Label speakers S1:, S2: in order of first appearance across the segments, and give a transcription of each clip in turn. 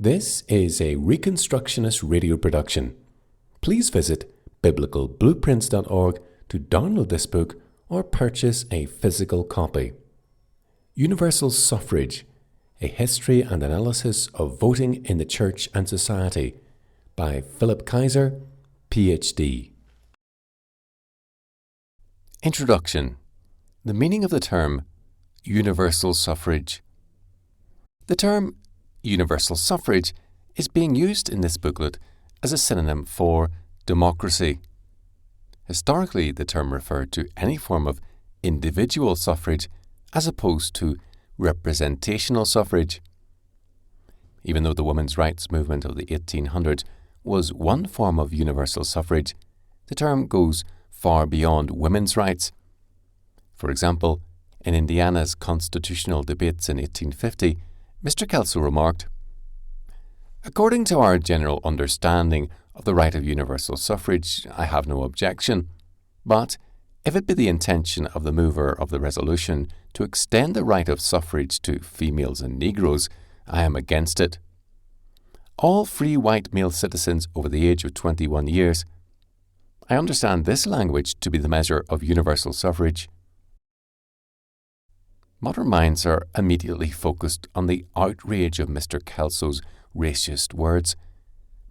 S1: This is a Reconstructionist radio production. Please visit biblicalblueprints.org to download this book or purchase a physical copy. Universal Suffrage, A History and Analysis of Voting in the Church and Society by Philip Kaiser, Ph.D. Introduction. The meaning of the term universal suffrage. The term universal suffrage is being used in this booklet as a synonym for democracy. Historically, the term referred to any form of individual suffrage as opposed to representational suffrage. Even though the women's rights movement of the 1800s was one form of universal suffrage, the term goes far beyond women's rights. For example, in Indiana's constitutional debates in 1850, Mr. Kelso remarked, "According to our general understanding of the right of universal suffrage, I have no objection. But if it be the intention of the mover of the resolution to extend the right of suffrage to females and Negroes, I am against it. All free white male citizens over the age of 21 years. I understand this language to be the measure of universal suffrage." Modern minds are immediately focused on the outrage of Mr. Kelso's racist words,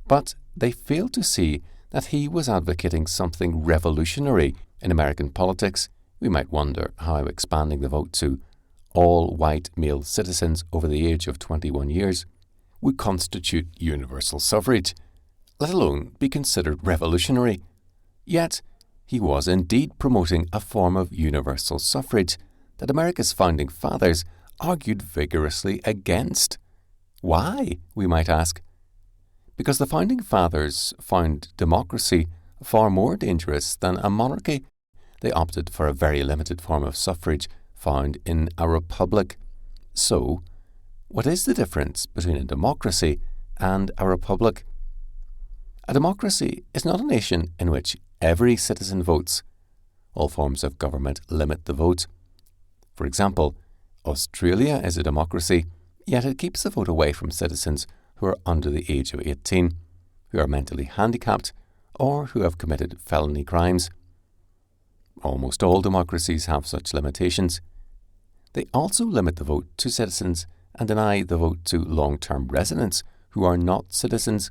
S1: but they fail to see that he was advocating something revolutionary in American politics. We might wonder how expanding the vote to all white male citizens over the age of 21 years would constitute universal suffrage, let alone be considered revolutionary. Yet, he was indeed promoting a form of universal suffrage that America's founding fathers argued vigorously against. Why, we might ask? Because the founding fathers found democracy far more dangerous than a monarchy. They opted for a very limited form of suffrage found in a republic. So, what is the difference between a democracy and a republic? A democracy is not a nation in which every citizen votes. All forms of government limit the vote. For example, Australia is a democracy, yet it keeps the vote away from citizens who are under the age of 18, who are mentally handicapped, or who have committed felony crimes. Almost all democracies have such limitations. They also limit the vote to citizens and deny the vote to long-term residents who are not citizens.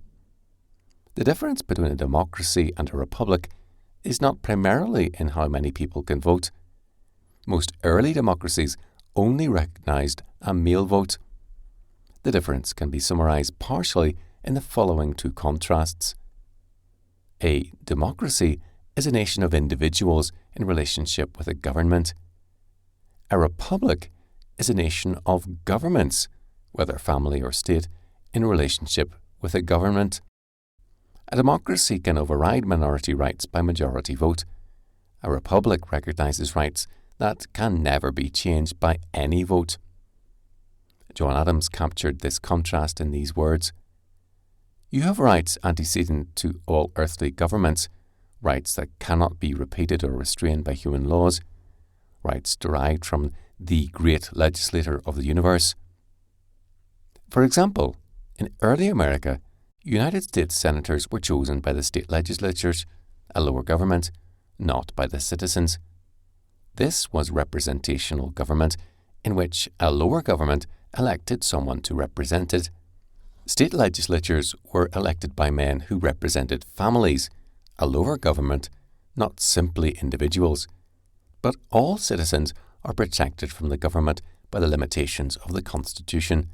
S1: The difference between a democracy and a republic is not primarily in how many people can vote. Most early democracies only recognized a male vote. The difference can be summarized partially in the following two contrasts. A democracy is a nation of individuals in relationship with a government. A republic is a nation of governments, whether family or state, in relationship with a government. A democracy can override minority rights by majority vote. A republic recognizes rights that can never be changed by any vote. John Adams captured this contrast in these words: "You have rights antecedent to all earthly governments, rights that cannot be repeated or restrained by human laws, rights derived from the great legislator of the universe." For example, in early America, United States senators were chosen by the state legislatures, a lower government, not by the citizens. This was representational government, in which a lower government elected someone to represent it. State legislatures were elected by men who represented families, a lower government, not simply individuals. But all citizens are protected from the government by the limitations of the Constitution.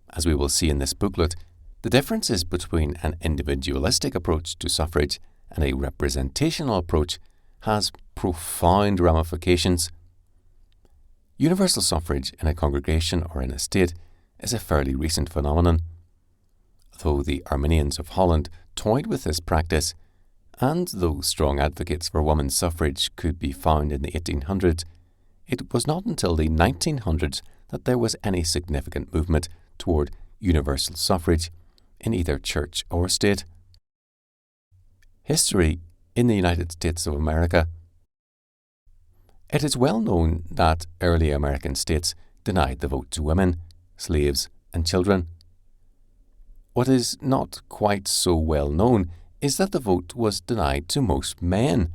S1: As we will see in this booklet, the differences between an individualistic approach to suffrage and a representational approach has profound ramifications. Universal suffrage in a congregation or in a state is a fairly recent phenomenon. Though the Arminians of Holland toyed with this practice, and though strong advocates for women's suffrage could be found in the 1800s, it was not until the 1900s that there was any significant movement toward universal suffrage in either church or state. History in the United States of America. It is well known that early American states denied the vote to women, slaves, and children. What is not quite so well known is that the vote was denied to most men.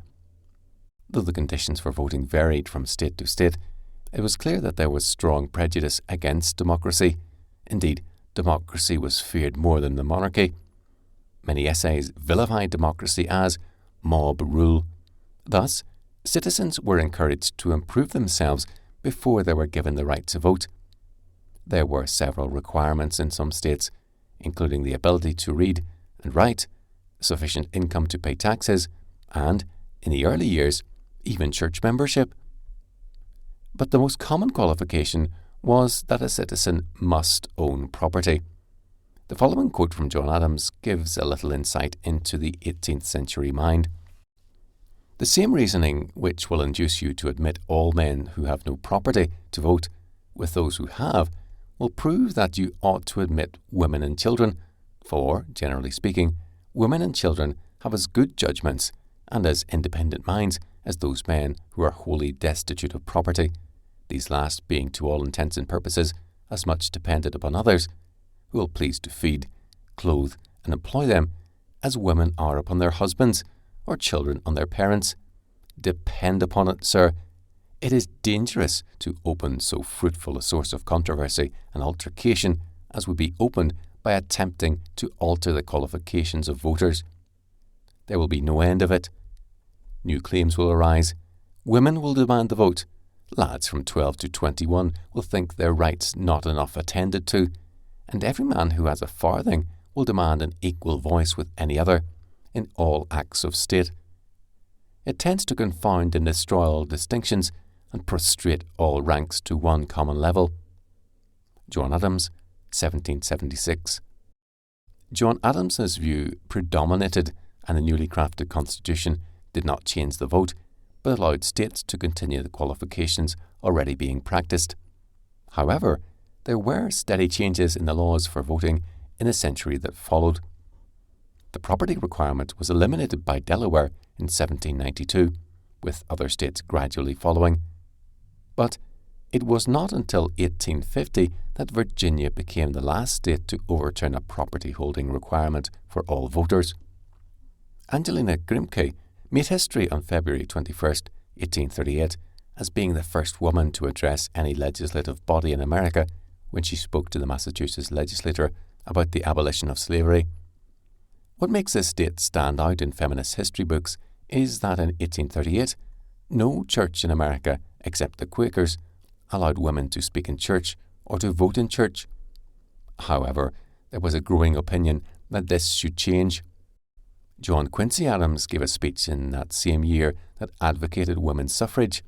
S1: Though the conditions for voting varied from state to state, it was clear that there was strong prejudice against democracy. Indeed, democracy was feared more than the monarchy. Many essays vilified democracy as mob rule. Thus, citizens were encouraged to improve themselves before they were given the right to vote. There were several requirements in some states, including the ability to read and write, sufficient income to pay taxes, and, in the early years, even church membership. But the most common qualification was that a citizen must own property. The following quote from John Adams gives a little insight into the 18th century mind. The same reasoning which will induce you to admit all men who have no property to vote with those who have will prove that you ought to admit women and children, for, generally speaking, women and children have as good judgments and as independent minds as those men who are wholly destitute of property, these last being to all intents and purposes as much dependent upon others, who will please to feed, clothe, and employ them, as women are upon their husbands, or children on their parents. Depend upon it, sir, it is dangerous to open so fruitful a source of controversy and altercation as would be opened by attempting to alter the qualifications of voters. There will be no end of it. New claims will arise. Women will demand the vote. Lads from 12 to 21 will think their rights not enough attended to, and every man who has a farthing will demand an equal voice with any other in all acts of state. It tends to confound and destroy all distinctions and prostrate all ranks to one common level. John Adams, 1776. John Adams's view predominated, and the newly crafted constitution did not change the vote, but allowed states to continue the qualifications already being practiced. However, there were steady changes in the laws for voting in the century that followed. The property requirement was eliminated by Delaware in 1792, with other states gradually following. But it was not until 1850 that Virginia became the last state to overturn a property holding requirement for all voters. Angelina Grimke made history on February 21st, 1838, as being the first woman to address any legislative body in America when she spoke to the Massachusetts legislature about the abolition of slavery. What makes this date stand out in feminist history books is that in 1838, no church in America, except the Quakers, allowed women to speak in church or to vote in church. However, there was a growing opinion that this should change. John Quincy Adams gave a speech in that same year that advocated women's suffrage.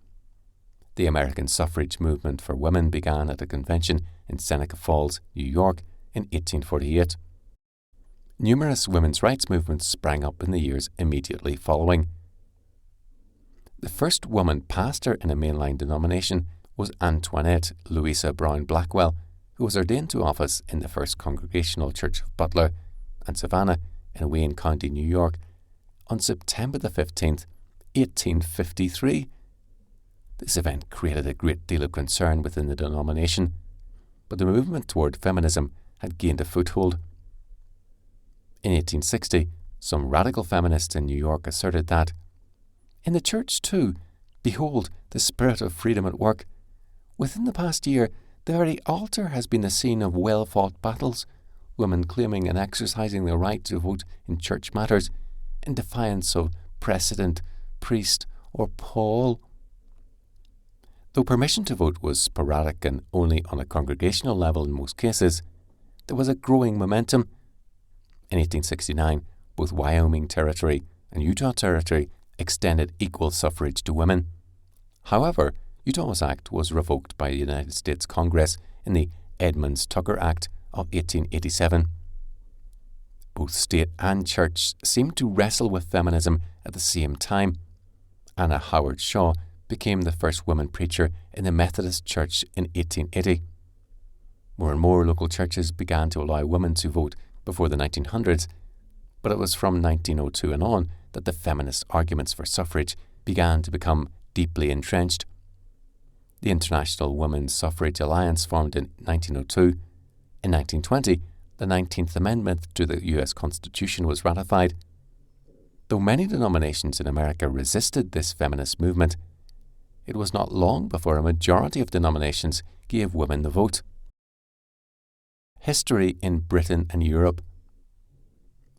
S1: The American suffrage movement for women began at a convention in Seneca Falls, New York, in 1848. Numerous women's rights movements sprang up in the years immediately following. The first woman pastor in a mainline denomination was Antoinette Louisa Brown Blackwell, who was ordained to office in the First Congregational Church of Butler and Savannah in Wayne County, New York, on September the 15th, 1853. This event created a great deal of concern within the denomination, but the movement toward feminism had gained a foothold. In 1860, some radical feminists in New York asserted that, in the church too, behold the spirit of freedom at work. Within the past year, the very altar has been the scene of well-fought battles, women claiming and exercising their right to vote in church matters, in defiance of precedent, priest, or Paul. Though permission to vote was sporadic and only on a congregational level in most cases, there was a growing momentum. In 1869, both Wyoming Territory and Utah Territory extended equal suffrage to women. However, Utah's act was revoked by the United States Congress in the Edmunds-Tucker Act of 1887. Both state and church seemed to wrestle with feminism at the same time. Anna Howard Shaw became the first woman preacher in the Methodist Church in 1880. More and more local churches began to allow women to vote before the 1900s, but it was from 1902 and on that the feminist arguments for suffrage began to become deeply entrenched. The International Women's Suffrage Alliance, formed in 1902, in 1920, the 19th Amendment to the U.S. Constitution was ratified. Though many denominations in America resisted this feminist movement, it was not long before a majority of denominations gave women the vote. History in Britain and Europe.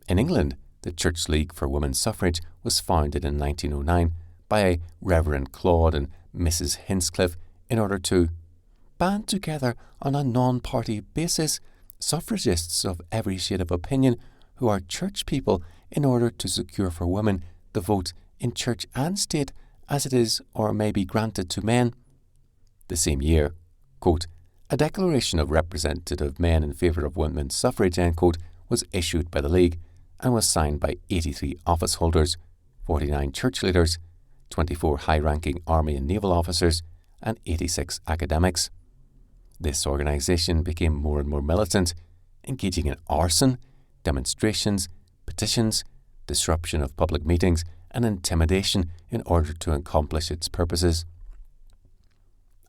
S1: In England, the Church League for Women's Suffrage was founded in 1909 by a Reverend Claude and Mrs. Hinscliffe in order to band together on a non-party basis suffragists of every shade of opinion who are church people in order to secure for women the vote in church and state as it is or may be granted to men. The same year, quote, a declaration of representative men in favour of women's suffrage, end quote, was issued by the League and was signed by 83 office holders, 49 church leaders, 24 high-ranking army and naval officers, and 86 academics. This organisation became more and more militant, engaging in arson, demonstrations, petitions, disruption of public meetings, and intimidation in order to accomplish its purposes.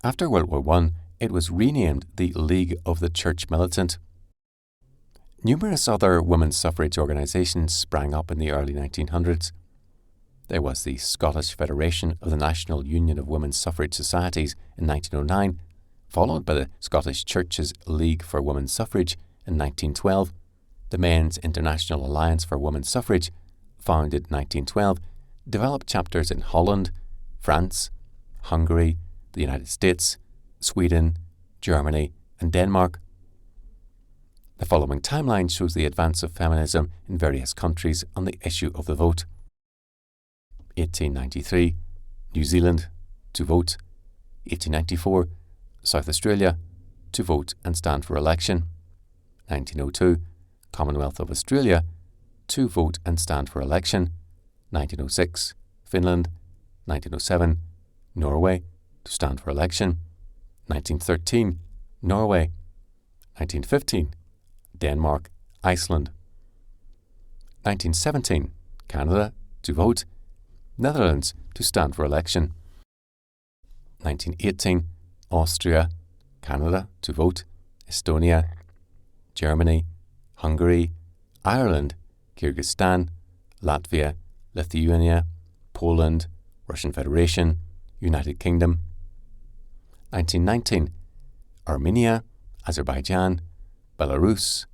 S1: After World War I, it was renamed the League of the Church Militant. Numerous other women's suffrage organisations sprang up in the early 1900s. There was the Scottish Federation of the National Union of Women's Suffrage Societies in 1909, followed by the Scottish Church's League for Women's Suffrage in 1912, the Men's International Alliance for Women's Suffrage, founded in 1912, developed chapters in Holland, France, Hungary, the United States, Sweden, Germany, and Denmark. The following timeline shows the advance of feminism in various countries on the issue of the vote. 1893, New Zealand, to vote. 1894, South Australia, to vote and stand for election. 1902, Commonwealth of Australia, to vote and stand for election. 1906, Finland. 1907, Norway, to stand for election. 1913, Norway. 1915, Denmark, Iceland. 1917, Canada, to vote. Netherlands, to stand for election. 1918, Austria, Canada, to vote. Estonia, Germany, Hungary, Ireland, Kyrgyzstan, Latvia, Lithuania, Poland, Russian Federation, United Kingdom. 1919, Armenia, Azerbaijan, Belarus,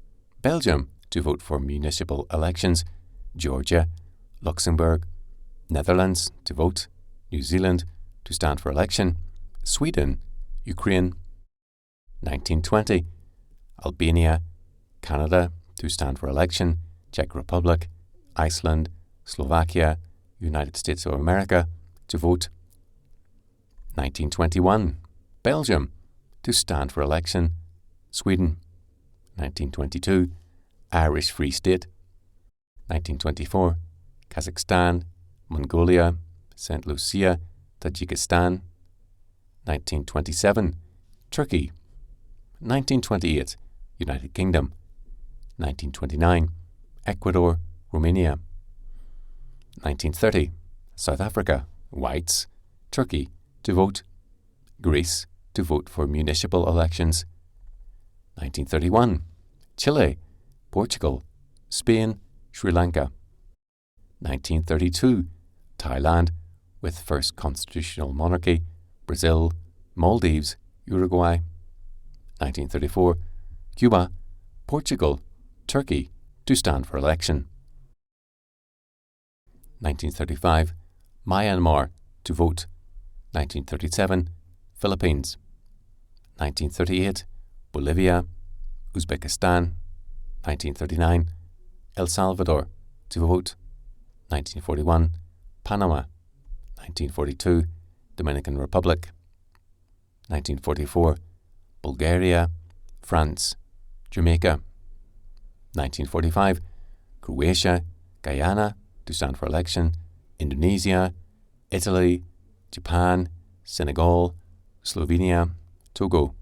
S1: Belgium, to vote for municipal elections. Georgia, Luxembourg, Netherlands, to vote. New Zealand, to stand for election. Sweden, Ukraine. 1920, Albania, Canada, to stand for election. Czech Republic, Iceland, Slovakia, United States of America, to vote. 1921, Belgium, to stand for election. Sweden. 1922, Irish Free State. 1924, Kazakhstan, Mongolia, St. Lucia, Tajikistan. 1927, Turkey. 1928, United Kingdom. 1929, Ecuador, Romania. 1930, South Africa, whites, Turkey, to vote. Greece, to vote for municipal elections. 1931, Chile, Portugal, Spain, Sri Lanka. 1932, Thailand, with first constitutional monarchy, Brazil, Maldives, Uruguay. 1934, Cuba, Portugal, Turkey, to stand for election. 1935, Myanmar, to vote. 1937, Philippines. 1938, Bolivia, Uzbekistan. 1939, El Salvador, to vote. 1941, Panama. 1942, Dominican Republic. 1944, Bulgaria, France, Jamaica. 1945, Croatia, Guyana, to stand for election. Indonesia, Italy, Japan, Senegal, Slovenia, Togo.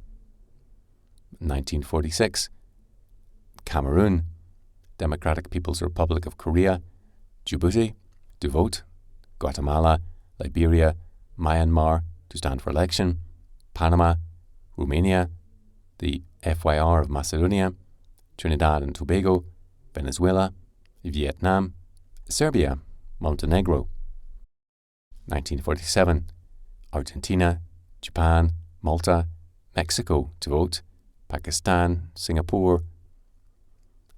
S1: 1946, Cameroon, Democratic People's Republic of Korea, Djibouti, to vote. Guatemala, Liberia, Myanmar, to stand for election. Panama, Romania, the FYR of Macedonia, Trinidad and Tobago, Venezuela, Vietnam, Serbia, Montenegro. 1947, Argentina, Japan, Malta, Mexico to vote, Pakistan, Singapore.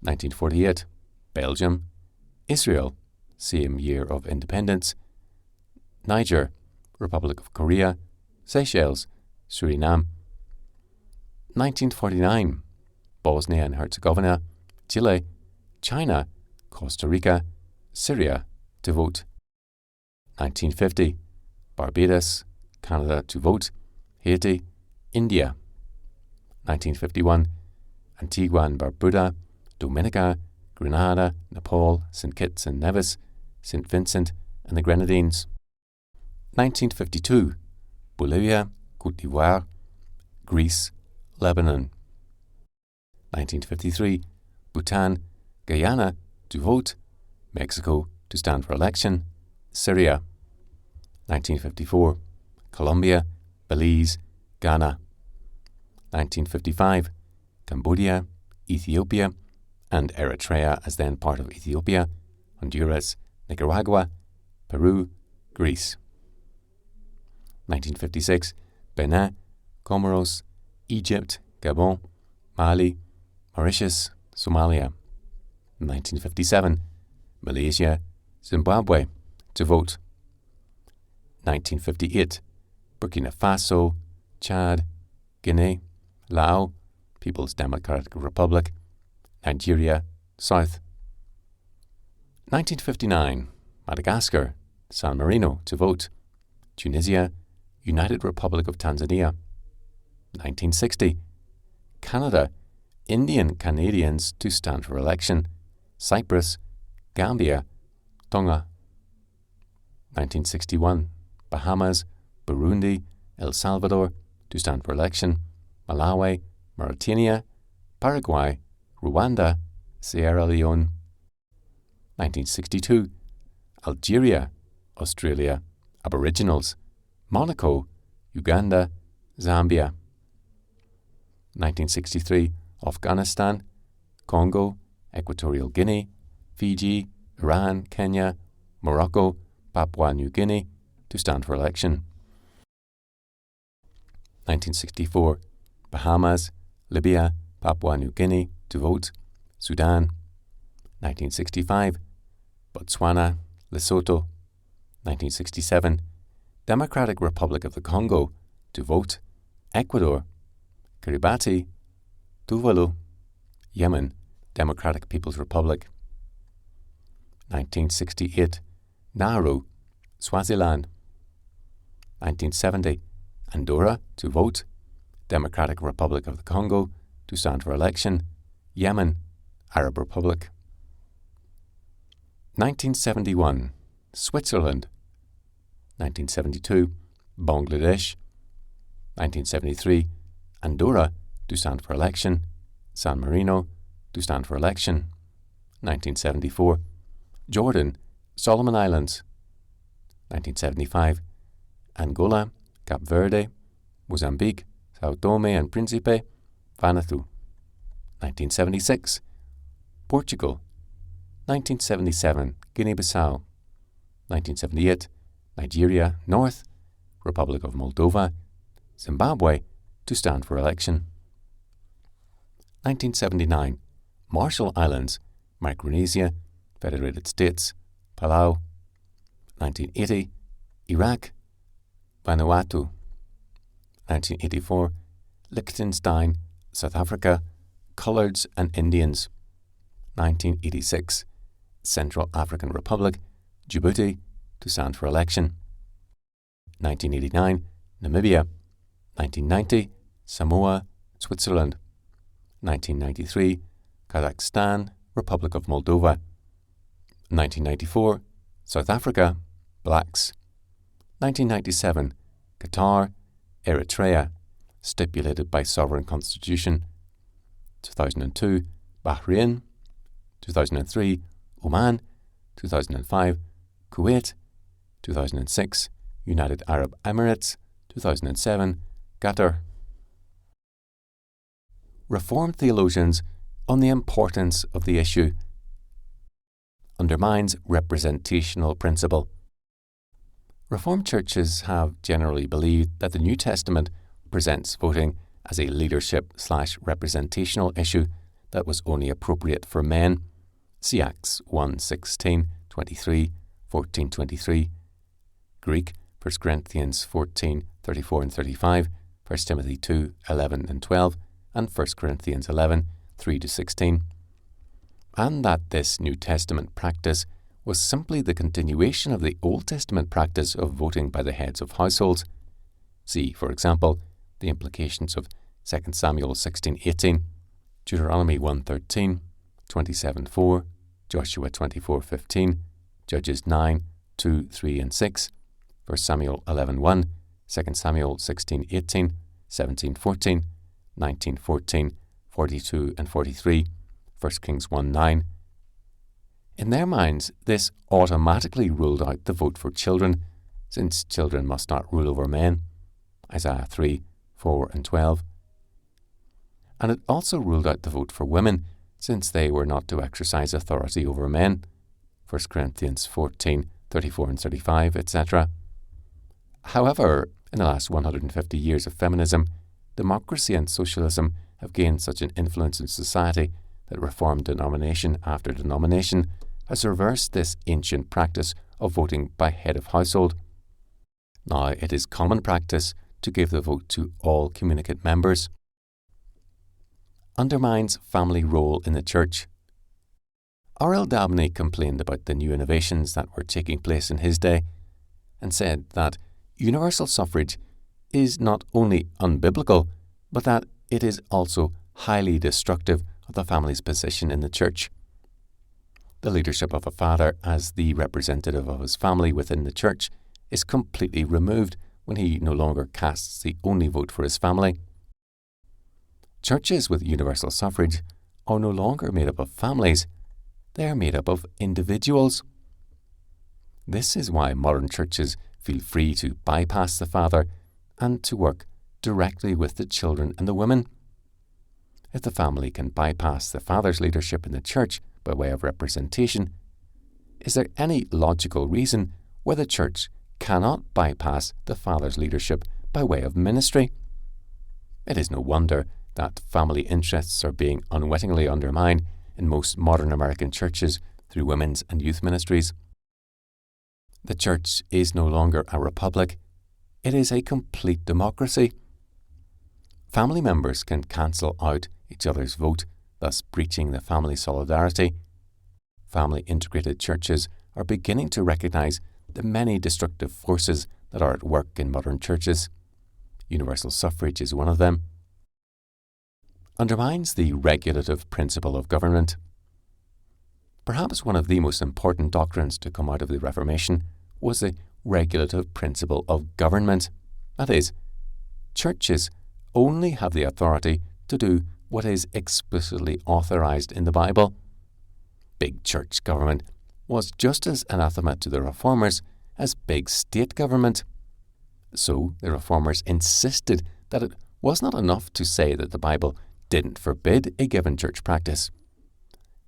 S1: 1948, Belgium, Israel, same year of independence, Niger, Republic of Korea, Seychelles, Suriname. 1949, Bosnia and Herzegovina, Chile, China, Costa Rica, Syria to vote. 1950, Barbados, Canada to vote, Haiti, India. 1951, Antigua and Barbuda, Dominica, Grenada, Nepal, St. Kitts and Nevis, St. Vincent and the Grenadines. 1952, Bolivia, Côte d'Ivoire, Greece, Lebanon. 1953, Bhutan, Guyana to vote, Mexico to stand for election, Syria. 1954, Colombia, Belize, Ghana. 1955, Cambodia, Ethiopia, and Eritrea as then part of Ethiopia, Honduras, Nicaragua, Peru, Greece. 1956, Benin, Comoros, Egypt, Gabon, Mali, Mauritius, Somalia. 1957, Malaysia, Zimbabwe to vote. 1958, Burkina Faso, Chad, Guinea, Laos, People's Democratic Republic, Nigeria, South. 1959, Madagascar, San Marino to vote, Tunisia, United Republic of Tanzania. 1960, Canada, Indian Canadians to stand for election, Cyprus, Gambia, Tonga. 1961, Bahamas, Burundi, El Salvador to stand for election, Malawi, Mauritania, Paraguay, Rwanda, Sierra Leone. 1962, Algeria, Australia, Aboriginals, Monaco, Uganda, Zambia. 1963, Afghanistan, Congo, Equatorial Guinea, Fiji, Iran, Kenya, Morocco, Papua New Guinea to stand for election. 1964, Bahamas, Libya, Papua New Guinea to vote, Sudan. 1965, Botswana, Lesotho. 1967, Democratic Republic of the Congo to vote, Ecuador, Kiribati, Tuvalu, Yemen, Democratic People's Republic. 1968, Nauru, Swaziland. 1970, Andorra to vote, Democratic Republic of the Congo to stand for election, Yemen, Arab Republic. 1971, Switzerland. 1972, Bangladesh. 1973, Andorra to stand for election, San Marino to stand for election. 1974, Jordan, Solomon Islands. 1975, Angola, Cape Verde, Mozambique, Sao Tome and Principe, Vanuatu. 1976, Portugal. 1977, Guinea-Bissau. 1978, Nigeria, North, Republic of Moldova, Zimbabwe to stand for election. 1979, Marshall Islands, Micronesia, Federated States, Palau. 1980, Iraq, Vanuatu. 1984, Liechtenstein, South Africa, Coloureds and Indians. 1986, Central African Republic, Djibouti to stand for election. 1989, Namibia. 1990, Samoa, Switzerland. 1993, Kazakhstan, Republic of Moldova. 1994, South Africa, Blacks. 1997, Qatar, Eritrea, stipulated by sovereign constitution. 2002, Bahrain. 2003, Oman. 2005, Kuwait. 2006, United Arab Emirates. 2007, Qatar. Reformed theologians on the importance of the issue, undermines representational principle. Reformed churches have generally believed that the New Testament presents voting as a leadership/representational issue that was only appropriate for men. See Acts 1:16, 23, 14:23. Greek, 1 Corinthians 14:34 and 35, 1 Timothy 2:11 and 12, and 1 Corinthians 11:3-16. And that this New Testament practice was simply the continuation of the Old Testament practice of voting by the heads of households. See, for example, the implications of 2 Samuel 16:18, Deuteronomy 1:13, 27:4, Joshua 24:15, Judges 9:2, 3 and 6, 1 Samuel 11:1, 2 Samuel 16:18, 17:14, 19:14, 42 and 43, 1 Kings 1:9. In their minds, this automatically ruled out the vote for children, since children must not rule over men, Isaiah 3:4 and 12. And it also ruled out the vote for women, since they were not to exercise authority over men, 1 Corinthians 14:34 and 35, etc. However, in the last 150 years of feminism, democracy and socialism have gained such an influence in society that Reformed denomination after denomination has reversed this ancient practice of voting by head of household. Now it is common practice to give the vote to all communicant members. Undermines family role in the church. R.L. Dabney complained about the new innovations that were taking place in his day and said that universal suffrage is not only unbiblical, but that it is also highly destructive of the family's position in the church. The leadership of a father as the representative of his family within the church is completely removed when he no longer casts the only vote for his family. Churches with universal suffrage are no longer made up of families, they are made up of individuals. This is why modern churches feel free to bypass the father and to work directly with the children and the women. If the family can bypass the father's leadership in the church by way of representation, is there any logical reason why the church cannot bypass the father's leadership by way of ministry? It is no wonder that family interests are being unwittingly undermined in most modern American churches through women's and youth ministries. The church is no longer a republic, it is a complete democracy. Family members can cancel out each other's vote, thus breaching the family solidarity. Family integrated churches are beginning to recognize the many destructive forces that are at work in modern churches. Universal suffrage is one of them. Undermines the regulative principle of government. Perhaps one of the most important doctrines to come out of the Reformation was the regulative principle of government. That is, churches only have the authority to do what is explicitly authorized in the Bible. Big church government was just as anathema to the Reformers as big state government. So the Reformers insisted that it was not enough to say that the Bible didn't forbid a given church practice.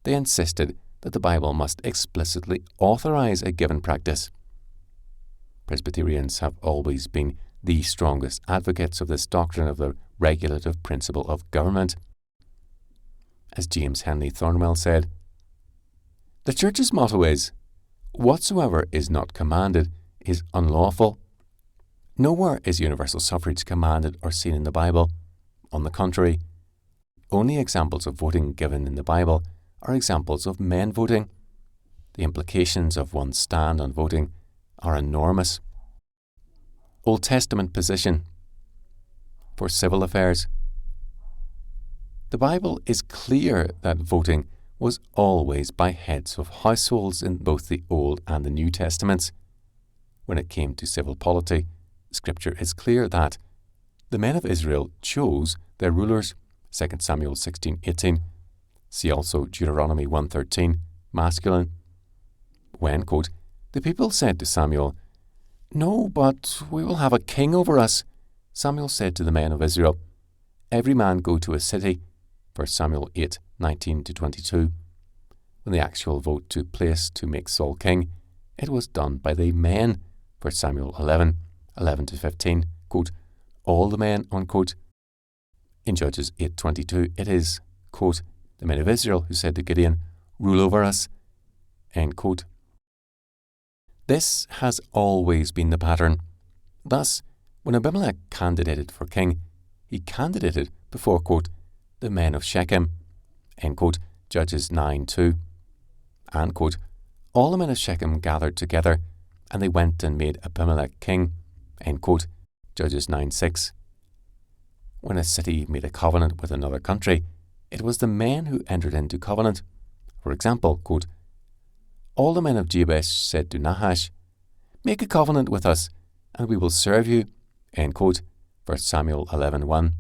S1: They insisted that the Bible must explicitly authorize a given practice. Presbyterians have always been the strongest advocates of this doctrine of the regulative principle of government. As James Henley Thornwell said, "The Church's motto is, whatsoever is not commanded is unlawful." Nowhere is universal suffrage commanded or seen in the Bible. On the contrary, only examples of voting given in the Bible are examples of men voting. The implications of one's stand on voting are enormous. Old Testament position. For civil affairs, the Bible is clear that voting was always by heads of households in both the Old and the New Testaments. When it came to civil polity, Scripture is clear that the men of Israel chose their rulers, 2 Samuel 16:18. See also Deuteronomy 1:13, masculine. When, quote, the people said to Samuel, "No, but we will have a king over us," Samuel said to the men of Israel, "Every man go to a city," 1 Samuel 19 to 22. When the actual vote took place to make Saul king, it was done by the men. 1 Samuel 11, 11 to 15, quote, all the men, unquote. In Judges 8:22, it is, quote, the men of Israel who said to Gideon, rule over us, end quote. This has always been the pattern. Thus, when Abimelech candidated for king, he candidated before, quote, the men of Shechem, end quote, Judges 9:2, and, quote, all the men of Shechem gathered together, and they went and made Abimelech king, end quote, Judges 9:6. When a city made a covenant with another country, it was the men who entered into covenant. For example, quote, all the men of Jabesh said to Nahash, make a covenant with us, and we will serve you, end quote, 1 Samuel 11:1.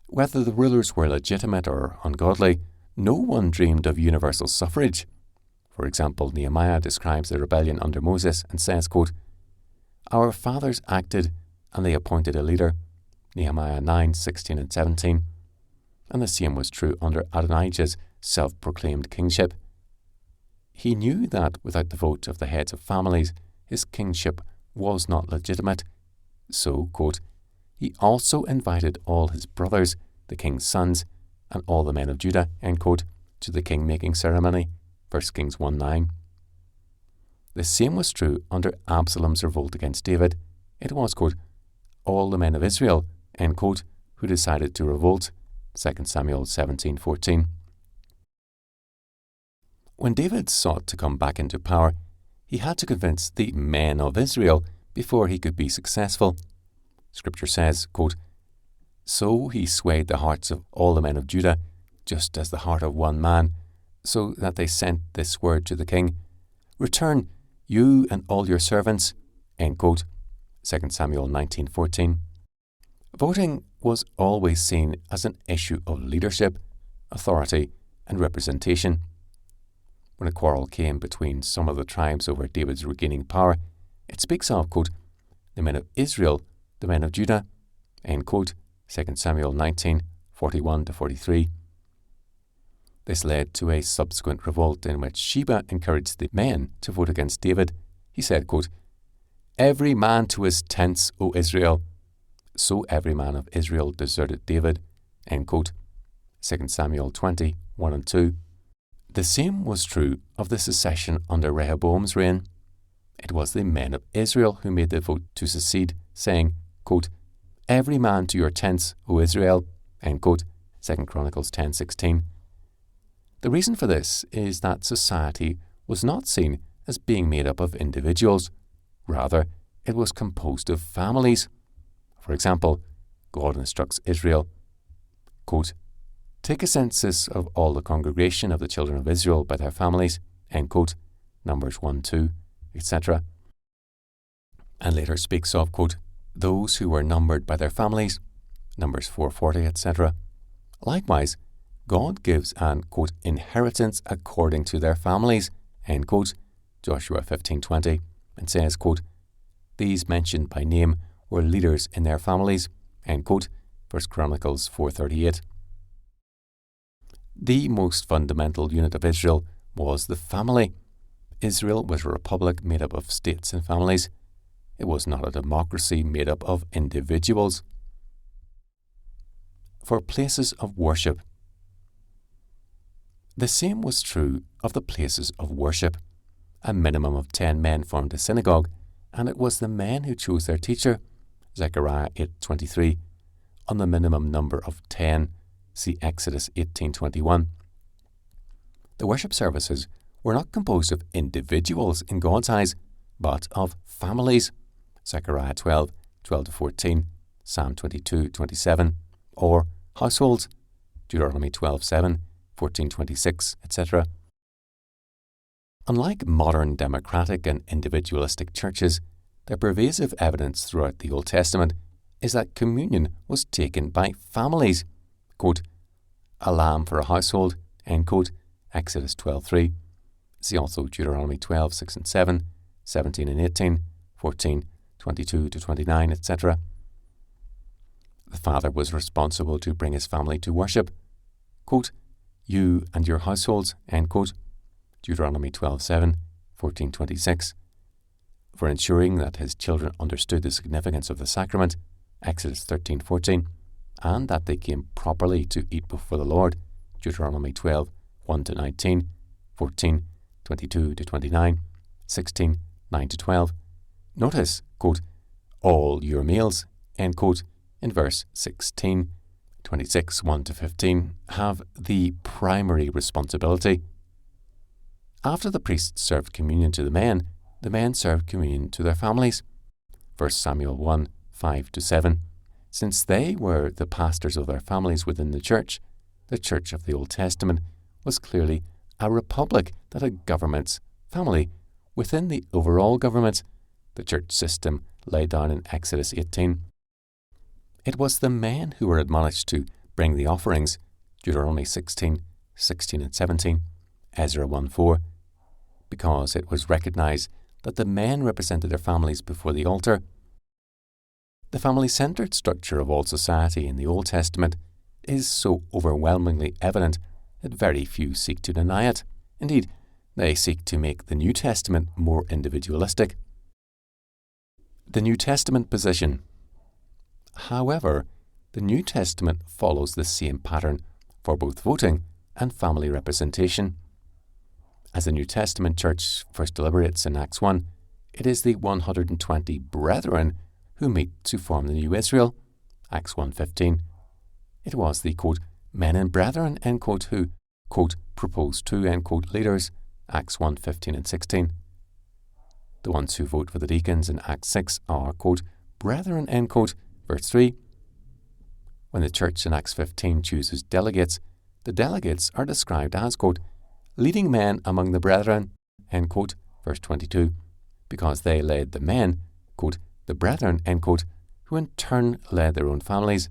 S1: Whether the rulers were legitimate or ungodly, no one dreamed of universal suffrage. For example, Nehemiah describes the rebellion under Moses and says, quote, our fathers acted, and they appointed a leader, Nehemiah 9:16 and 17. And the same was true under Adonijah's self-proclaimed kingship. He knew that without the vote of the heads of families, his kingship was not legitimate. So, quote, he also invited all his brothers, the king's sons, and all the men of Judah, end quote, to the king-making ceremony, 1 Kings 1:9. The same was true under Absalom's revolt against David. It was, quote, all the men of Israel, end quote, who decided to revolt, 2 Samuel 17:14. When David sought to come back into power, he had to convince the men of Israel before he could be successful. Scripture says, quote, so he swayed the hearts of all the men of Judah, just as the heart of one man, so that they sent this word to the king, return, you and all your servants, end quote, 2 Samuel 19:14. Voting was always seen as an issue of leadership, authority, and representation. When a quarrel came between some of the tribes over David's regaining power, it speaks of, quote, the men of Israel, the men of Judah, end quote, 2 Samuel 19:41 to 43. This led to a subsequent revolt in which Sheba encouraged the men to vote against David. He said, quote, every man to his tents, O Israel. So every man of Israel deserted David, end quote, 2 Samuel 20:1 and 2. The same was true of the secession under Rehoboam's reign. It was the men of Israel who made the vote to secede, saying, quote, every man to your tents, O Israel, end quote, 2 Chronicles 10:16. The reason for this is that society was not seen as being made up of individuals. Rather, it was composed of families. For example, God instructs Israel, quote, take a census of all the congregation of the children of Israel by their families, end quote, Numbers 1:2, etc. And later speaks of, quote, those who were numbered by their families, Numbers 4:40, etc. Likewise, God gives an, quote, inheritance according to their families, end quote, Joshua 15:20, and says, quote, these mentioned by name were leaders in their families, end quote, 1 Chronicles 4:38. The most fundamental unit of Israel was the family. Israel was a republic made up of states and families. It was not a democracy made up of individuals. For places of worship. The same was true of the places of worship. A minimum of 10 men formed a synagogue, and it was the men who chose their teacher, Zechariah 8:23, on the minimum number of 10, see Exodus 18:21. The worship services were not composed of individuals in God's eyes, but of families, Zechariah 12:12 to 14, Psalm 22:27, or households, Deuteronomy 12:7, 14:26, etc. Unlike modern democratic and individualistic churches, the pervasive evidence throughout the Old Testament is that communion was taken by families. Quote, a lamb for a household, end quote, Exodus 12:3. See also Deuteronomy 12:6 and 7, 17 and 18, 14, 22 to 29, etc. The father was responsible to bring his family to worship. Quote, you and your households, end quote, Deuteronomy 12:7, 14:26, for ensuring that his children understood the significance of the sacrament, Exodus 13:14, and that they came properly to eat before the Lord, Deuteronomy 12, 1-19, 14, 22-29, 16, 9-12. Notice, quote, all your meals, end quote, in verse 16, 26, 1-15, have the primary responsibility. After the priests served communion to the men served communion to their families. 1 Samuel 1, 5-7. Since they were the pastors of their families within the church of the Old Testament was clearly a republic that had governments, family, within the overall government, the church system laid down in Exodus 18. It was the men who were admonished to bring the offerings, Deuteronomy 16, 16 and 17, Ezra 1:4, because it was recognized that the men represented their families before the altar. The family-centered structure of all society in the Old Testament is so overwhelmingly evident that very few seek to deny it. Indeed, they seek to make the New Testament more individualistic. The New Testament position. However, the New Testament follows the same pattern for both voting and family representation. As the New Testament church first deliberates in Acts 1, it is the 120 brethren who meet to form the new Israel, Acts 1:15. It was the, quote, men and brethren, end quote, who, quote, proposed two, end quote, leaders, Acts 1:15 and 16. The ones who vote for the deacons in Acts 6 are, quote, brethren, end quote, verse 3. When the church in Acts 15 chooses delegates, the delegates are described as, quote, leading men among the brethren, end quote, verse 22, because they led the men, quote, the brethren, end quote, who in turn led their own families.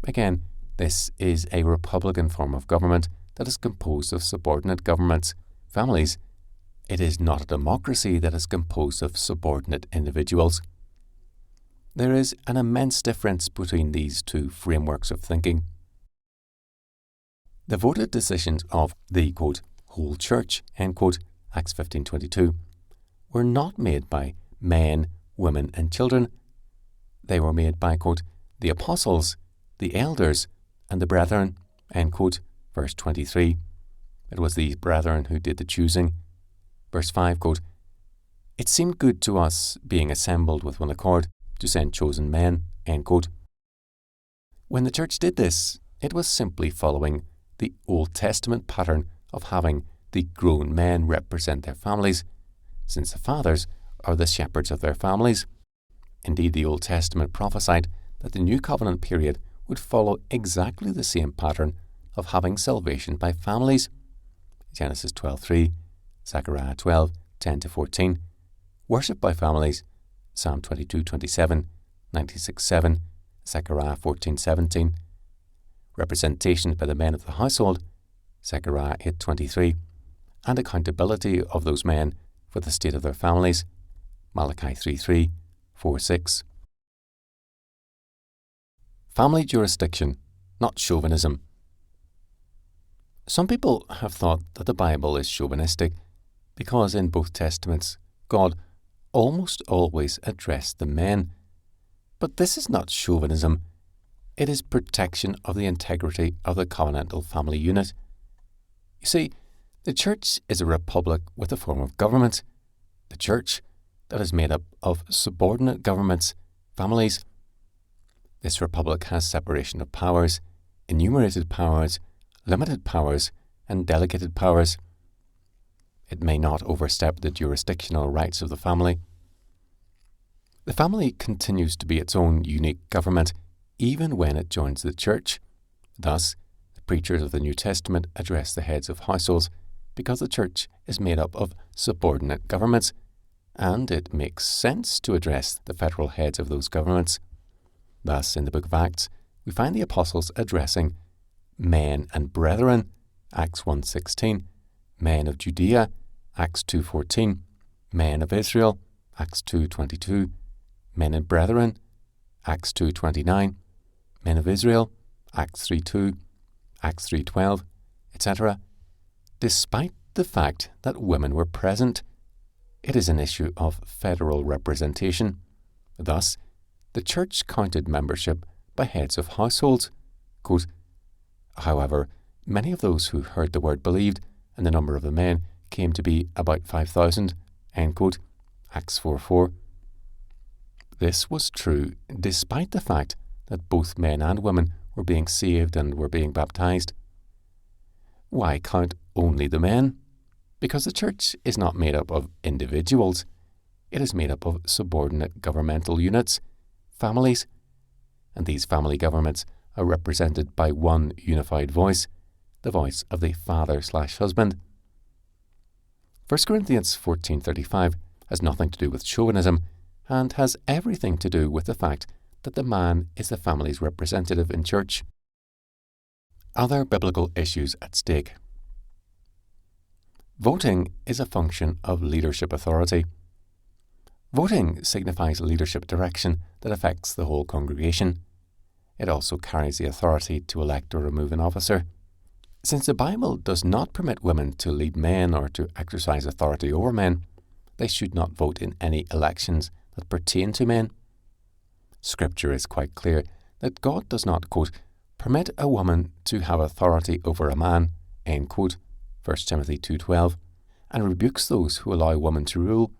S1: Again, this is a republican form of government that is composed of subordinate governments, families. It is not a democracy that is composed of subordinate individuals. There is an immense difference between these two frameworks of thinking. The voted decisions of the, quote, whole church, end quote, Acts 15:22, were not made by men, women and children. They were made by, quote, the apostles, the elders, and the brethren, end quote, verse 23. It was these brethren who did the choosing. Verse 5, quote, it seemed good to us, being assembled with one accord, to send chosen men, end quote. When the church did this, it was simply following the Old Testament pattern of having the grown men represent their families, since the fathers are the shepherds of their families. Indeed, the Old Testament prophesied that the New Covenant period would follow exactly the same pattern of having salvation by families. Genesis 12:3, Zechariah 12, 10-14, worship by families, Psalm 22:27, 96:7, Zechariah 14:17, representation by the men of the household, Zechariah 8:23, and accountability of those men for the state of their families, Malachi 3:3, 4:6. Family jurisdiction, not chauvinism. Some people have thought that the Bible is chauvinistic because in both Testaments God almost always addressed the men. But this is not chauvinism. It is protection of the integrity of the covenantal family unit. You see, the church is a republic with a form of government. The church that is made up of subordinate governments, families. This republic has separation of powers, enumerated powers, limited powers, and delegated powers. It may not overstep the jurisdictional rights of the family. The family continues to be its own unique government, even when it joins the church. Thus, the preachers of the New Testament address the heads of households because the church is made up of subordinate governments, and it makes sense to address the federal heads of those governments. Thus, in the book of Acts, we find the apostles addressing men and brethren, Acts 1:16, men of Judea, Acts 2:14, men of Israel, Acts 2:22, men and brethren, Acts 2:29, men of Israel, Acts 3:2, Acts 3:12, etc., despite the fact that women were present. It is an issue of federal representation. Thus, the church counted membership by heads of households. Quote, however, many of those who heard the word believed, and the number of the men came to be about 5,000. End quote. Acts 4:4. This was true despite the fact that both men and women were being saved and were being baptized. Why count only the men? Because the church is not made up of individuals. It is made up of subordinate governmental units, families, and these family governments are represented by one unified voice, the voice of the father/husband. 1 Corinthians 14:35 has nothing to do with chauvinism and has everything to do with the fact that the man is the family's representative in church. Other biblical issues at stake. Voting is a function of leadership authority. Voting signifies leadership direction that affects the whole congregation. It also carries the authority to elect or remove an officer. Since the Bible does not permit women to lead men or to exercise authority over men, they should not vote in any elections that pertain to men. Scripture is quite clear that God does not, quote, permit a woman to have authority over a man, end quote, 1 Timothy 2:12, and rebukes those who allow women to rule,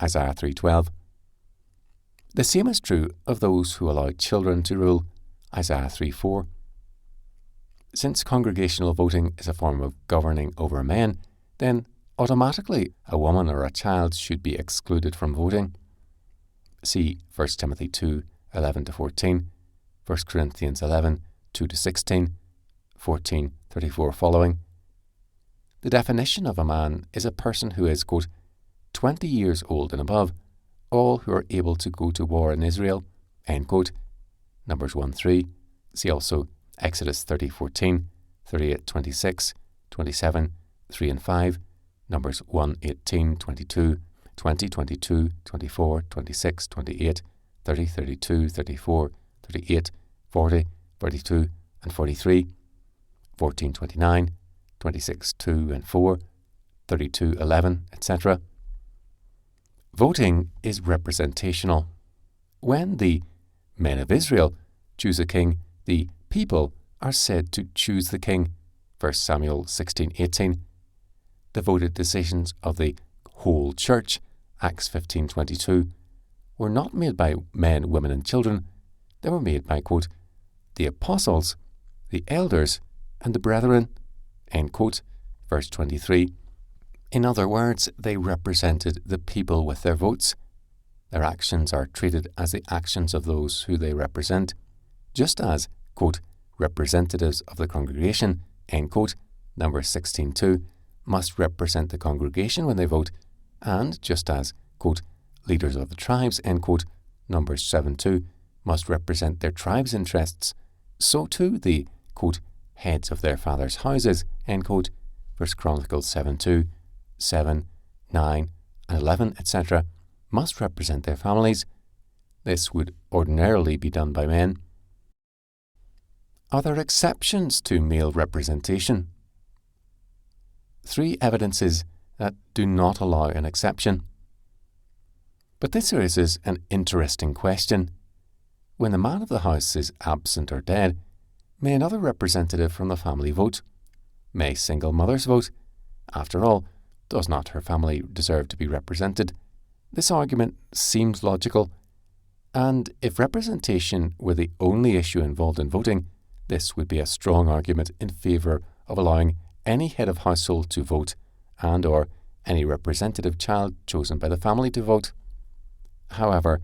S1: Isaiah 3:12. The same is true of those who allow children to rule, Isaiah 3:4. Since congregational voting is a form of governing over men, then automatically a woman or a child should be excluded from voting. See 1 Timothy 2:11-14, 1 Corinthians 11:2-16, 14:34 following. The definition of a man is a person who is, quote, 20 years old and above, all who are able to go to war in Israel, end quote. Numbers 1:3. See also Exodus 30:14, 38:26, 27, 3 and 5, Numbers 1:18, 22, 20, 22, 24, 26, 28, 30, 32, 34, 38, 40, 42, and 43, 14:29, 26:2 and 4, 32:11, etc. Voting is representational. When the men of Israel choose a king, the people are said to choose the king, 1 Samuel 16:18. The voted decisions of the whole church, Acts 15:22, were not made by men, women, and children. They were made by, quote, the apostles, the elders, and the brethren, end quote, verse 23. In other words, they represented the people with their votes. Their actions are treated as the actions of those who they represent, just as, quote, representatives of the congregation, end quote, Numbers 16:2, must represent the congregation when they vote, and just as, quote, leaders of the tribes, end quote, Numbers 7:2, must represent their tribe's interests, so too the, quote, heads of their fathers' houses, end quote, 1 Chronicles 7:2, 7, 9, and 11, etc., must represent their families. This would ordinarily be done by men. Are there exceptions to male representation? 3 evidences that do not allow an exception. But this raises an interesting question. When the man of the house is absent or dead, may another representative from the family vote? May single mothers vote? After all, does not her family deserve to be represented? This argument seems logical, and if representation were the only issue involved in voting, this would be a strong argument in favour of allowing any head of household to vote and or any representative child chosen by the family to vote. However,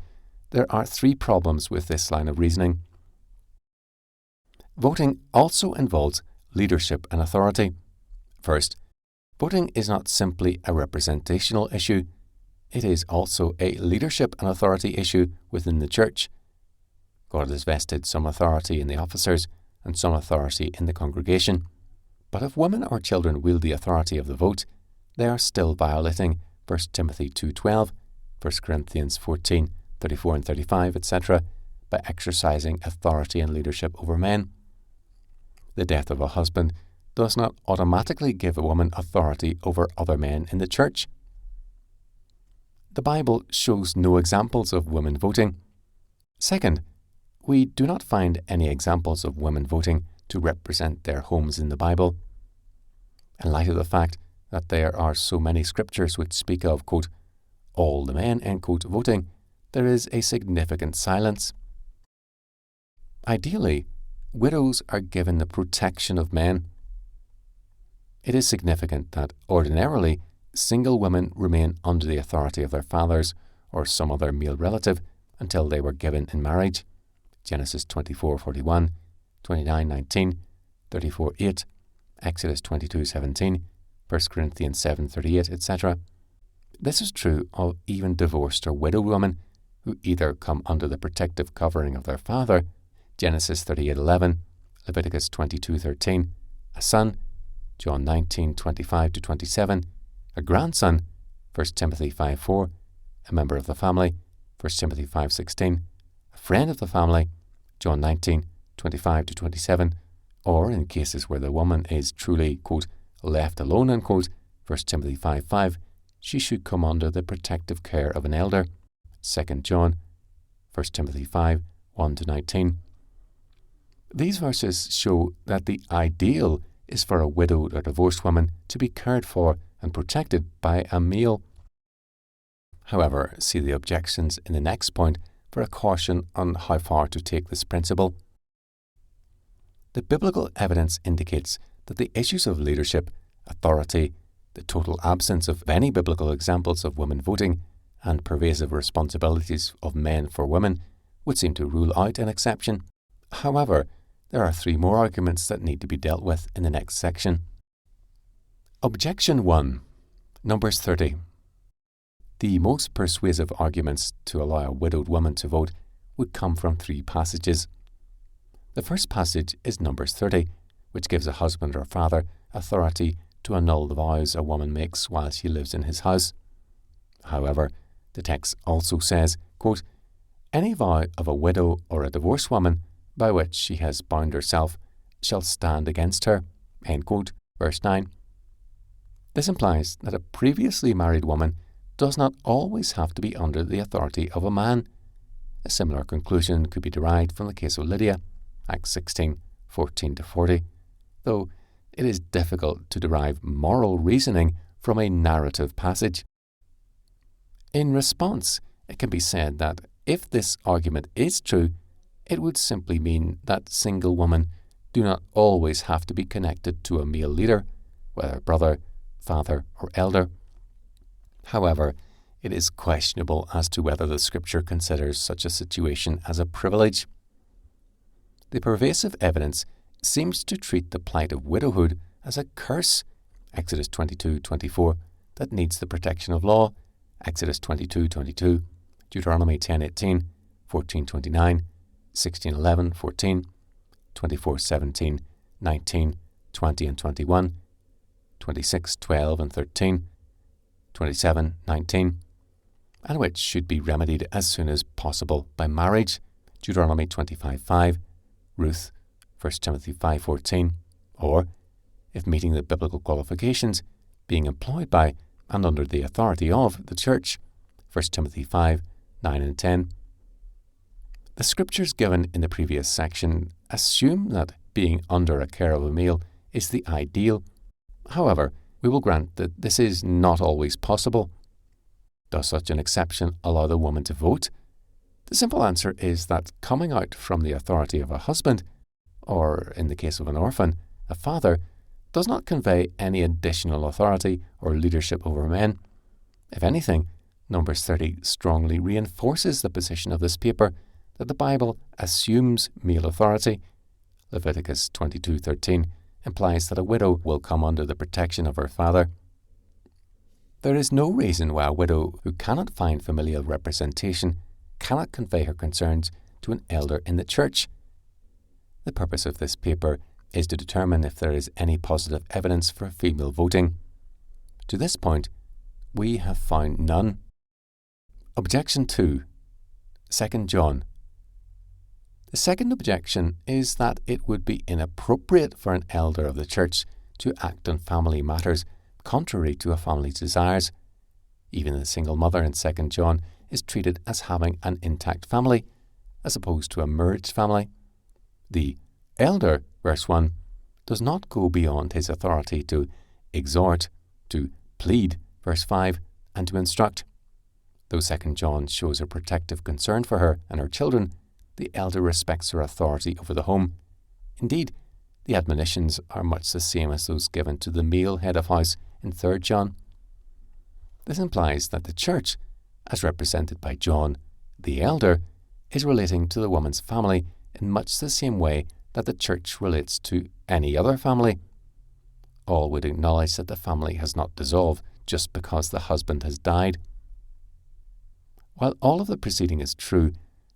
S1: there are 3 problems with this line of reasoning. Voting also involves leadership and authority. First, voting is not simply a representational issue, it is also a leadership and authority issue within the church. God has vested some authority in the officers and some authority in the congregation. But if women or children wield the authority of the vote, they are still violating 1 Timothy 2:12, 1 Corinthians 14:34 and 35, etc., by exercising authority and leadership over men. The death of a husband does not automatically give a woman authority over other men in the church. The Bible shows no examples of women voting. Second, we do not find any examples of women voting to represent their homes in the Bible. In light of the fact that there are so many scriptures which speak of, quote, all the men, end quote, voting, there is a significant silence. Ideally, widows are given the protection of men. It is significant that ordinarily single women remain under the authority of their fathers or some other male relative until they were given in marriage. Genesis 24:41, 29:19, 34:8, Exodus 22:17, 1 Corinthians 7:38, etc. This is true of even divorced or widowed women who either come under the protective covering of their father, Genesis 38:11, Leviticus 22:13, a son, John 19:25-27, a grandson, 1 Timothy 5:4, a member of the family, 1 Timothy 5:16, a friend of the family, John 19:25-27, or in cases where the woman is truly, quote, left alone, unquote, 1 Timothy 5:5, she should come under the protective care of an elder, 2 John, 1 Timothy 5:1-19. These verses show that the ideal is for a widowed or divorced woman to be cared for and protected by a male. However, see the objections in the next point for a caution on how far to take this principle. The biblical evidence indicates that the issues of leadership, authority, the total absence of any biblical examples of women voting, and pervasive responsibilities of men for women would seem to rule out an exception. However, there are three more arguments that need to be dealt with in the next section. Objection 1. Numbers 30. The most persuasive arguments to allow a widowed woman to vote would come from three passages. The first passage is Numbers 30, which gives a husband or father authority to annul the vows a woman makes while she lives in his house. However, the text also says, quote, any vow of a widow or a divorced woman by which she has bound herself shall stand against her, end quote, verse 9. This implies that a previously married woman does not always have to be under the authority of a man. A similar conclusion could be derived from the case of Lydia, Acts 16:14-40, though it is difficult to derive moral reasoning from a narrative passage. In response, it can be said that if this argument is true, it would simply mean that single women do not always have to be connected to a male leader, whether brother, father, or elder. However, it is questionable as to whether the Scripture considers such a situation as a privilege. The pervasive evidence seems to treat the plight of widowhood as a curse, Exodus 22:24, that needs the protection of law, Exodus 22:22, Deuteronomy 10:18, 14:29, 16:11, 14, 24:17, 19, 20 and 21, 26:12 and 13, 27:19, and which should be remedied as soon as possible by marriage, Deuteronomy 25:5, Ruth, 1 Timothy 5:14, or, if meeting the biblical qualifications, being employed by and under the authority of the church, 1 Timothy 5:9 and 10. The scriptures given in the previous section assume that being under a care of a male is the ideal. However, we will grant that this is not always possible. Does such an exception allow the woman to vote? The simple answer is that coming out from the authority of a husband, or in the case of an orphan, a father, does not convey any additional authority or leadership over men. If anything, Numbers 30 strongly reinforces the position of this paper that the Bible assumes male authority. Leviticus 22:13 implies that a widow will come under the protection of her father. There is no reason why a widow who cannot find familial representation cannot convey her concerns to an elder in the church. The purpose of this paper is to determine if there is any positive evidence for female voting. To this point, we have found none. Objection 2. 2 John. The second objection is that it would be inappropriate for an elder of the church to act on family matters contrary to a family's desires. Even the single mother in 2 John is treated as having an intact family, as opposed to a merged family. The elder, verse 1, does not go beyond his authority to exhort, to plead, verse 5, and to instruct. Though 2 John shows a protective concern for her and her children, the elder respects her authority over the home. Indeed, the admonitions are much the same as those given to the male head of house in 3 John. This implies that the church, as represented by John, the elder, is relating to the woman's family in much the same way that the church relates to any other family. All would acknowledge that the family has not dissolved just because the husband has died. While all of the preceding is true,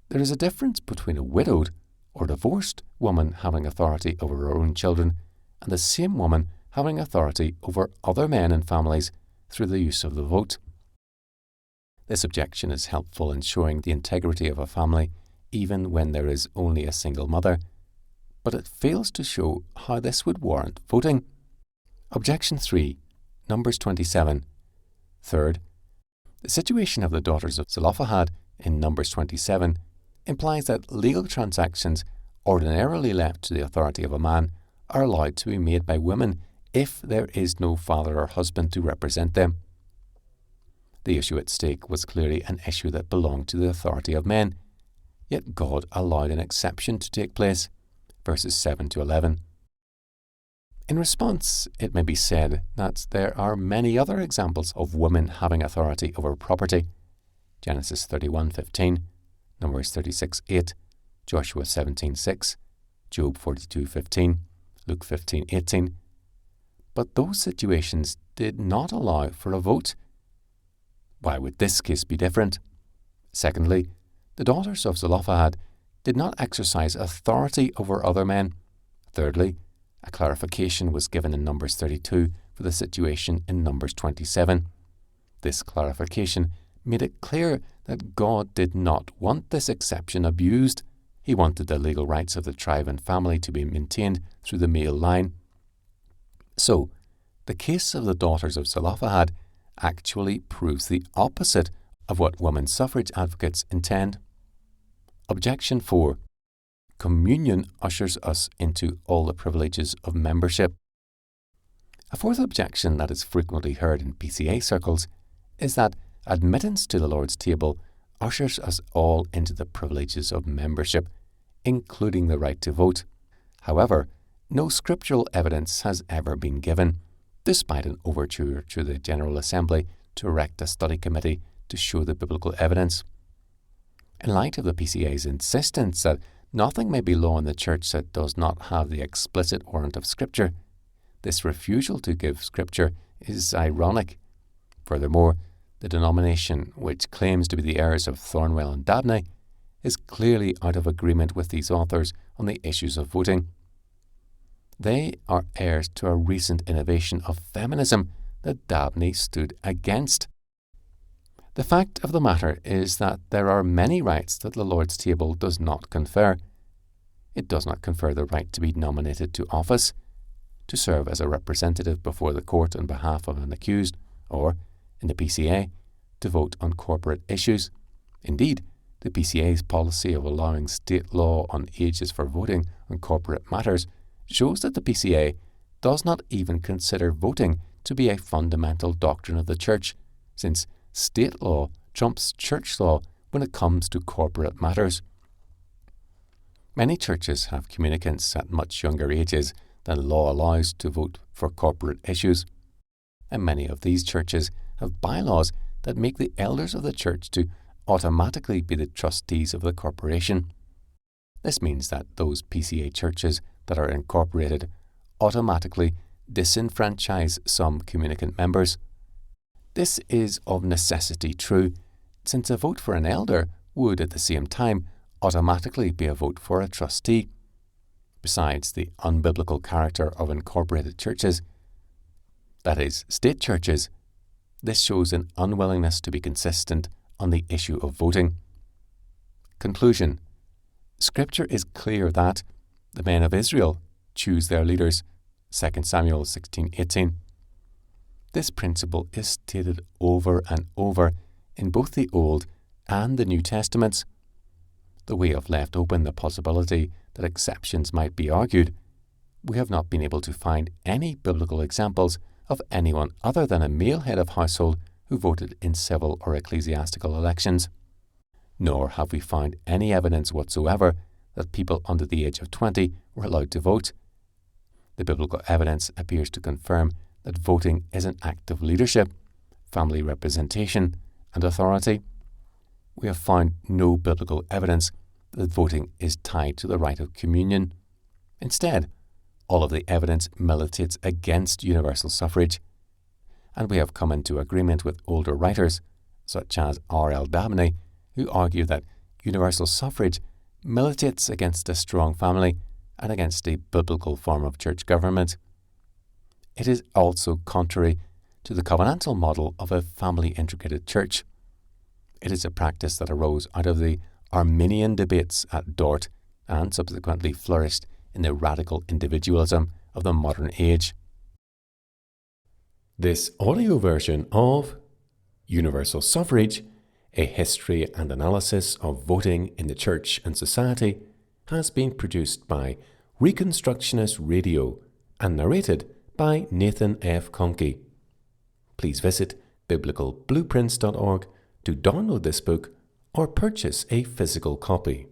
S1: there is a difference between a widowed or divorced woman having authority over her own children and the same woman having authority over other men and families through the use of the vote. This objection is helpful in showing the integrity of a family even when there is only a single mother, but it fails to show how this would warrant voting. Objection 3, Numbers 27. Third, the situation of the daughters of Zelophehad in Numbers 27 implies that legal transactions ordinarily left to the authority of a man are allowed to be made by women if there is no father or husband to represent them. The issue at stake was clearly an issue that belonged to the authority of men, yet God allowed an exception to take place, verses 7 to 11. In response, it may be said that there are many other examples of women having authority over property. Genesis 31:15, Numbers 36:8, Joshua 17:6, Job 42:15, Luke 15:18. But those situations did not allow for a vote. Why would this case be different? Secondly, the daughters of Zelophehad did not exercise authority over other men. Thirdly, a clarification was given in Numbers 32 for the situation in Numbers 27. This clarification made it clear that God did not want this exception abused. He wanted the legal rights of the tribe and family to be maintained through the male line. So, the case of the daughters of Zelophehad actually proves the opposite of what women's suffrage advocates intend. Objection 4. Communion ushers us into all the privileges of membership. A fourth objection that is frequently heard in PCA circles is that admittance to the Lord's table ushers us all into the privileges of membership, including the right to vote. However, no scriptural evidence has ever been given, despite an overture to the General Assembly to erect a study committee to show the biblical evidence. In light of the PCA's insistence that nothing may be law in the Church that does not have the explicit warrant of Scripture, this refusal to give Scripture is ironic. Furthermore, the denomination, which claims to be the heirs of Thornwell and Dabney, is clearly out of agreement with these authors on the issues of voting. They are heirs to a recent innovation of feminism that Dabney stood against. The fact of the matter is that there are many rights that the Lord's table does not confer. It does not confer the right to be nominated to office, to serve as a representative before the court on behalf of an accused, or, in the PCA, to vote on corporate issues. Indeed, the PCA's policy of allowing state law on ages for voting on corporate matters shows that the PCA does not even consider voting to be a fundamental doctrine of the Church, since state law trumps church law when it comes to corporate matters. Many churches have communicants at much younger ages than law allows to vote for corporate issues, and many of these churches have bylaws that make the elders of the church to automatically be the trustees of the corporation. This means that those PCA churches that are incorporated automatically disenfranchise some communicant members. This is of necessity true, since a vote for an elder would at the same time automatically be a vote for a trustee. Besides the unbiblical character of incorporated churches, that is, state churches, this shows an unwillingness to be consistent on the issue of voting. Conclusion. Scripture is clear that the men of Israel choose their leaders, 2 Samuel 16:18. This principle is stated over and over in both the Old and the New Testaments. Though we have left open the possibility that exceptions might be argued, we have not been able to find any biblical examples of anyone other than a male head of household who voted in civil or ecclesiastical elections. Nor have we found any evidence whatsoever that people under the age of 20 were allowed to vote. The biblical evidence appears to confirm that voting is an act of leadership, family representation, and authority. We have found no biblical evidence that voting is tied to the rite of communion. Instead, all of the evidence militates against universal suffrage, and we have come into agreement with older writers, such as R.L. Dabney, who argue that universal suffrage militates against a strong family and against a biblical form of church government. It is also contrary to the covenantal model of a family-integrated church. It is a practice that arose out of the Arminian debates at Dort and subsequently flourished in the radical individualism of the modern age. This audio version of Universal Suffrage, A History and Analysis of Voting in the Church and Society, has been produced by Reconstructionist Radio and narrated by Nathan F. Conkey. Please visit biblicalblueprints.org to download this book or purchase a physical copy.